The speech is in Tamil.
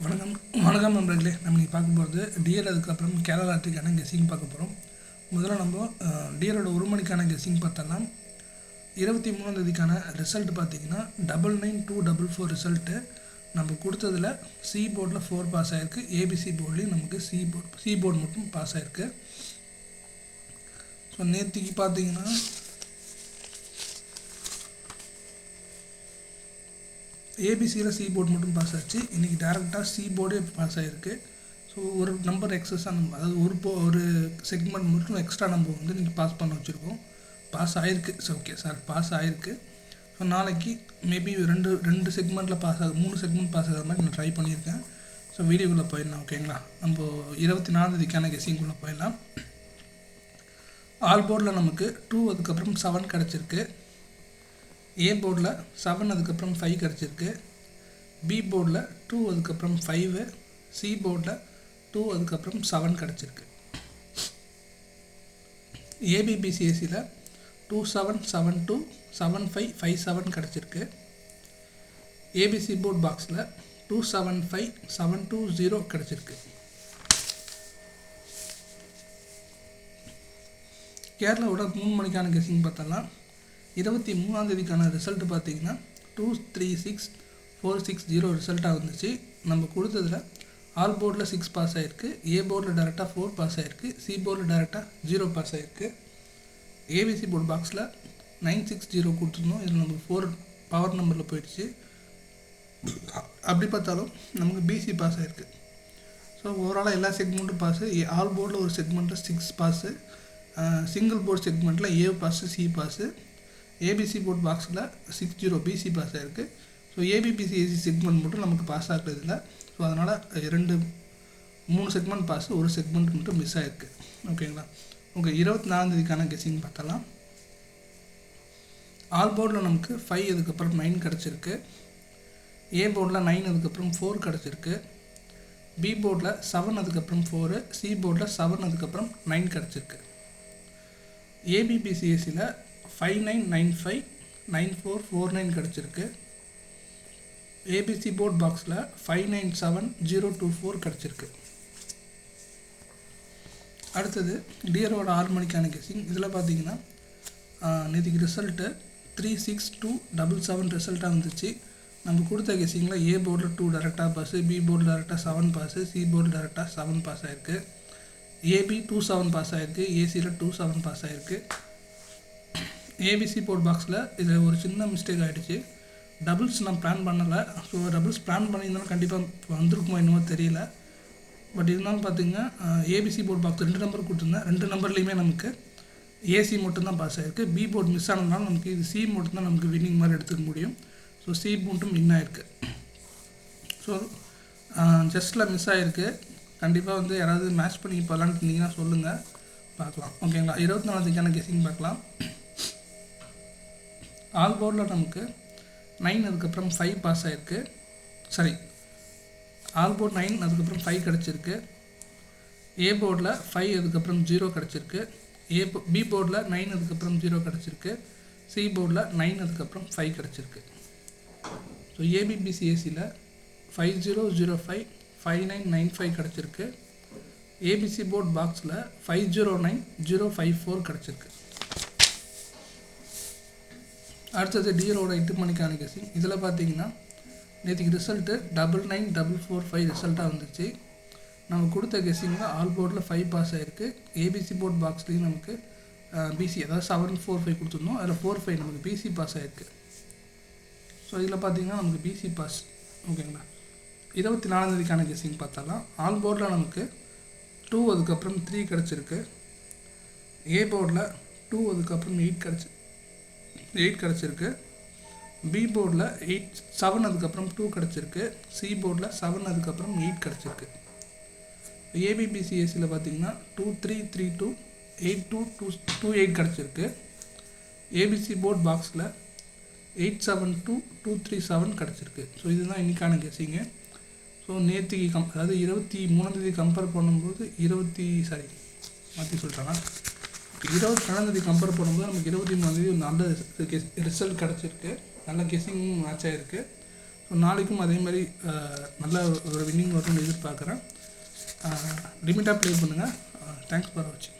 வணக்கம் நண்பர்களே. நம்ம இன்றைக்கி பார்க்க போகிறது டிஎல், அதுக்கப்புறம் கேரளா லாட்டரிக்கான கெஸ்ஸிங் பார்க்க போகிறோம். முதல்ல நம்ம டிஎலோட 1 மணிக்கான கெஸ்ஸிங் பார்த்தலாம். 23ஆம் ரிசல்ட் பார்த்திங்கன்னா 99,244 ரிசல்ட்டு. நம்ம கொடுத்ததில் சி போர்டில் 4 பாஸ் ஆகிருக்கு. ஏபிசி போர்ட்லேயும் நமக்கு சி போர்டு மட்டும் பாஸ் ஆகிருக்கு. ஸோ நேற்றுக்கு பார்த்திங்கன்னா ஏபிசியில் சி போர்டு மட்டும் பாஸ் ஆச்சு. இன்றைக்கி டேரெக்டாக சி போர்டே பாஸ் ஆகிருக்கு. ஸோ ஒரு நம்பர் எக்ஸஸாக நம்ம, அதாவது ஒரு செக்மெண்ட் மட்டும் எக்ஸ்ட்ரா நம்ம வந்து நீங்கள் பாஸ் பண்ண வச்சுருக்கோம். பாஸ் ஆகிருக்கு. பாஸ் ஆகிருக்கு. ஸோ நாளைக்கு மேபி ரெண்டு செக்மெண்ட்டில் பாஸ் ஆகுது, 3 செக்மெண்ட் பாஸ் ஆகிற மாதிரி நான் ட்ரை பண்ணியிருக்கேன். ஸோ வீடியோக்குள்ளே போயிடலாம். ஓகேங்களா? நம்ம 24ஆம் கெஸ்ஸிங்குள்ளே போயிடலாம். ஆல் போர்டில் நமக்கு 2, அதுக்கப்புறம் 7 கிடச்சிருக்கு. ஏ போர்டில் 7, அதுக்கப்புறம் 5 கிடச்சிருக்கு. பி போர்டில் 2, அதுக்கப்புறம் 5. சி போர்டில் 2, அதுக்கப்புறம் 7 கிடச்சிருக்கு. ஏபிபிசிஎஸ்சியில் 2772 7557 கிடச்சிருக்கு. ஏபிசி போர்ட் பாக்ஸில் 275720 கிடச்சிருக்கு. கேரளாவோட 3 மணிக்கான கெஸ்ஸிங் பார்த்தலாம். 23ஆம் ரிசல்ட்டு பார்த்திங்கன்னா 236460 ரிசல்ட்டாக வந்துச்சு. நம்ம கொடுத்ததில் ஆல் போர்டில் 6 பாஸ் ஆகிருக்கு. ஏ போர்டில் டேரெக்டாக 4 பாஸ் ஆகிருக்கு. சி போர்டில் டேரெக்டாக 0 பாஸ் ஆகிருக்கு. ஏபிசி போர்டு பாக்ஸில் 960 கொடுத்துருந்தோம். இதில் நமக்கு 4 பவர் நம்பரில் போயிடுச்சு. அப்படி பார்த்தாலும் நமக்கு பிசி பாஸ் ஆகிருக்கு. ஸோ ஓவராலாக எல்லா செக்மெண்ட்டும் பாஸு. ஆல் போர்டில் ஒரு செக்மெண்ட்டில் 6 பாஸு. சிங்கிள் போர்டு செக்மெண்ட்டில் A pass, C pass. ABC board பாக்ஸில் 60 பிசி பாஸ் ஆகிருக்கு. ஸோ ஏபிபிசிஎஸ்சி செக்மெண்ட் மட்டும் நமக்கு பாஸ் ஆகிறது இல்லை. ஸோ அதனால் 3 செக்மெண்ட் பாஸு, ஒரு செக்மெண்ட் மட்டும் மிஸ் ஆகிருக்கு. ஓகேங்களா? 24ஆம் கெஸ்ஸிங் பார்த்தலாம். ஆல் போர்டில் நமக்கு 5, அதுக்கப்புறம் 9 கிடச்சிருக்கு. ஏ போர்டில் 9, அதுக்கப்புறம் 4 கிடச்சிருக்கு. பி போர்டில் 7, அதுக்கப்புறம் 4. சி போர்டில் 7, அதுக்கப்புறம் 9 கிடச்சிருக்கு. ஏபிபிசிஎஸ்சியில் 59959449 கிடச்சிருக்கு. ஏபிசி போர்ட் பாக்ஸில் 597024 கிடச்சிருக்கு. அடுத்தது டிஆரோட 6 மணிக்கான கெஸ்ஸிங். இதில் பார்த்தீங்கன்னா நேற்றுக்கு ரிசல்ட்டு 36277 ரிசல்ட்டாக வந்துச்சு. நம்ம கொடுத்த கெஸ்ஸிங்கில் ஏ போர்டில் 2 டேரெக்டாக பாஸு, பி போர்டில் டேரெக்டாக 7 பாஸு, சி போர்டில் டேரெக்டாக 7 பாஸ் ஆகிருக்கு. ஏபி 27 பாஸ் ஆகிருக்கு. ஏசியில் 27 பாஸ் ஆகிருக்கு. ஏபிசி போர்ட் பாக்ஸில் இதில் ஒரு சின்ன மிஸ்டேக் ஆகிடுச்சு. டபுள்ஸ் நான் பிளான் பண்ணலை. ஸோ டபுள்ஸ் பிளான் பண்ணியிருந்தாலும் கண்டிப்பாக வந்திருக்குமோ என்னவோ தெரியல. பட் இருந்தாலும் பார்த்திங்கன்னா ஏபிசி போர்ட் பாக்ஸ் 2 நம்பர் கொடுத்துருந்தேன். 2 நம்பர்லேயுமே நமக்கு ஏசி மட்டும்தான் பாஸ் ஆகிருக்கு. பி போர்ட் மிஸ் ஆனதுனால நமக்கு இது சி மட்டும்தான் நமக்கு வின்னிங் மாதிரி எடுத்துக்க முடியும். ஸோ சி மட்டும் வின் ஆகிருக்கு. ஸோ ஜஸ்ட்டில் மிஸ் ஆகிருக்கு. கண்டிப்பாக வந்து யாராவது மேட்ச் பண்ணி போகலான்னு இருந்தீங்கன்னா சொல்லுங்கள், பார்க்கலாம். ஓகேங்களா? 24ஆம் கெஸ்ஸிங் பார்க்கலாம். ஆல் போர்டில் நமக்கு 9, அதுக்கப்புறம் 5 பாஸ் ஆகிருக்கு. ஆல் போர்ட் 9, அதுக்கப்புறம் 5 கிடச்சிருக்கு. ஏ போர்டில் 5, அதுக்கப்புறம் 0 கிடச்சிருக்கு. பி போர்டில் 9, அதுக்கப்புறம் 0 கிடச்சிருக்கு. சி போர்டில் 9, அதுக்கப்புறம் 5 கிடச்சிருக்கு. ஸோ ஏபிபிசிஎஸ்சியில் 5005 5995 கிடச்சிருக்கு. ஏபிசி போர்ட் பாக்ஸில் 509054 கிடச்சிருக்கு. அடுத்தது டிஎலோட 8 மணிக்கான கெஸ்ஸிங். இதில் பார்த்தீங்கன்னா நேற்றுக்கு ரிசல்ட்டு 99445 ரிசல்ட்டாக வந்துச்சு. நம்ம கொடுத்த கெஸ்ஸிங்கில் ஆல் போர்டில் 5 பாஸ் ஆகிருக்கு. ஏபிசி போர்ட் பாக்ஸ்லேயும் நமக்கு பிசி, அதாவது 745 கொடுத்துருந்தோம். அதில் 45 நமக்கு பிசி பாஸ் ஆகிருக்கு. ஸோ இதில் பார்த்தீங்கன்னா நமக்கு பிசி பாஸ். ஓகேங்களா? 24ஆம் கெஸ்ஸிங் பார்த்தாலாம். ஆல் போர்டில் நமக்கு 2, அதுக்கப்புறம் 3 கிடச்சிருக்கு. ஏ போர்டில் 2, அதுக்கப்புறம் 8 கிடச்சிருக்கு. பி போர்டில் 7, அதுக்கப்புறம் 2 கிடச்சிருக்கு. சி போர்டில் 7, அதுக்கப்புறம் 8 கிடச்சிருக்கு. ஏபிபிசிஎஸ்சியில் பார்த்தீங்கன்னா 2332 8228 கிடச்சிருக்கு. ஏபிசி போர்ட் பாக்ஸில் 872237 கிடச்சிருக்கு. ஸோ இதுதான் இன்றைக்கான கெஸ்ஸிங்கு. ஸோ நேற்றுக்கு அதாவது 23ஆம் கம்பேர் பண்ணும்போது 22ஆம் கம்பேர் பண்ணும்போது நமக்கு 23ஆம் நல்ல ரிசல்ட் கிடச்சிருக்கு. நல்ல கெஸ்ஸிங் மேட்ச் ஆகிருக்கு. ஸோ நாளைக்கும் அதே மாதிரி நல்ல ஒரு வின்னிங் வரும்னு எதிர்பார்க்குறேன். லிமிட்டாக ப்ளே பண்ணுங்கள். தேங்க்ஸ் ஃபார் வாட்சிங்.